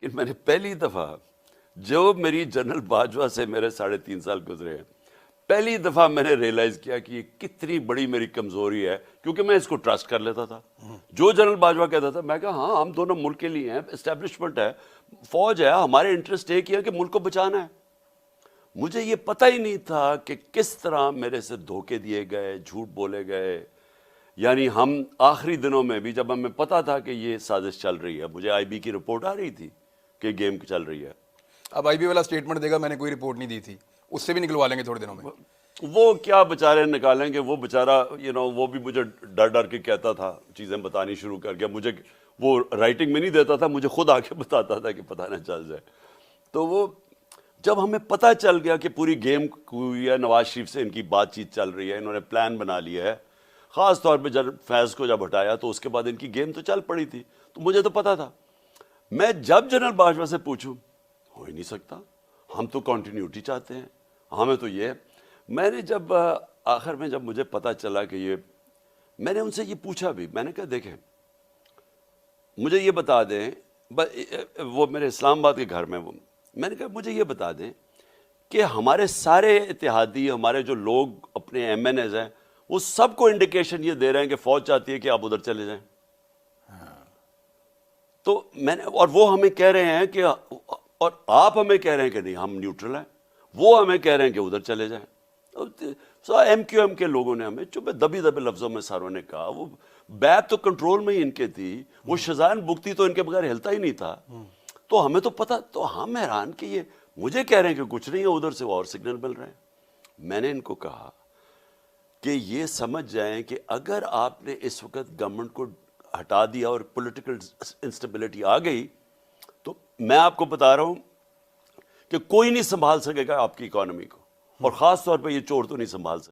لیکن میں نے پہلی دفعہ جو میری جنرل باجوہ سے میرے 3.5 سال گزرے ہیں، پہلی دفعہ میں نے ریئلائز کیا کہ یہ کتنی بڑی میری کمزوری ہے، کیونکہ میں اس کو ٹرسٹ کر لیتا تھا. جو جنرل باجوہ کہتا تھا میں کہا ہاں ہم دونوں ملک کے لیے ہیں، اسٹیبلشمنٹ ہے، فوج ہے، ہمارے انٹرسٹ ایک ہی ہے کہ ملک کو بچانا ہے. مجھے یہ پتہ ہی نہیں تھا کہ کس طرح میرے سے دھوکے دیے گئے، جھوٹ بولے گئے. یعنی ہم آخری دنوں میں بھی جب ہمیں پتہ تھا کہ یہ سازش چل رہی ہے، مجھے آئی بی کی رپورٹ آ رہی تھی کہ گیم چل رہی ہے. اب آئی بی والا اسٹیٹمنٹ دے گا میں نے کوئی رپورٹ نہیں دی تھی، اس سے بھی نکلوا لیں گے تھوڑے دنوں میں. وہ کیا بیچارے نکالیں گے، وہ بیچارہ وہ بھی مجھے ڈر ڈر کے کہتا تھا، چیزیں بتانی شروع کر گیا. مجھے وہ رائٹنگ میں نہیں دیتا تھا، مجھے خود آ کے بتاتا تھا کہ پتہ نہ چل جائے. تو وہ جب ہمیں پتہ چل گیا کہ پوری گیم ہوئی ہے، نواز شریف سے ان کی بات چیت چل رہی ہے، انہوں نے پلان بنا لیا ہے، خاص طور پہ جب فیض کو جب ہٹایا تو اس کے بعد ان کی گیم تو چل پڑی تھی. تو مجھے تو پتہ تھا. میں جب جنرل باجوہ سے پوچھوں، ہو ہی نہیں سکتا، ہم تو کنٹینیوٹی چاہتے ہیں، ہمیں تو یہ. میں نے جب آخر میں جب مجھے پتہ چلا کہ یہ، میں نے ان سے یہ پوچھا بھی، میں نے کہا دیکھیں مجھے یہ بتا دیں، وہ میرے اسلام آباد کے گھر میں، وہ میں نے کہا مجھے یہ بتا دیں کہ ہمارے سارے اتحادی، ہمارے جو لوگ اپنے ایم این ایز ہیں، وہ سب کو انڈیکیشن یہ دے رہے ہیں کہ فوج چاہتی ہے کہ آپ ادھر چلے جائیں. تو میں نے، اور وہ ہمیں کہہ رہے ہیں کہ، اور آپ ہمیں کہہ رہے ہیں کہ نہیں ہم نیوٹرل ہیں، وہ ہمیں کہہ رہے ہیں کہ ادھر چلے جائیں. ایم کیو ایم کے لوگوں نے ہمیں چپے دبی دبے لفظوں میں ساروں نے کہا. وہ بیت تو کنٹرول میں ہی ان کے تھی، وہ شزان بگتی تو ان کے بغیر ہلتا ہی نہیں تھا. تو ہمیں تو پتہ، تو ہم حیران کہ یہ مجھے کہہ رہے ہیں کہ کچھ نہیں ہے، ادھر سے اور سگنل مل رہے ہیں. میں نے ان کو کہا کہ یہ سمجھ جائیں کہ اگر آپ نے اس وقت گورنمنٹ کو ہٹا دیا اور پولیٹیکل انسٹیبلٹی آ گئی، تو میں آپ کو بتا رہا ہوں کہ کوئی نہیں سنبھال سکے گا آپ کی اکانومی کو، اور خاص طور پہ یہ چور تو نہیں سنبھال سکے.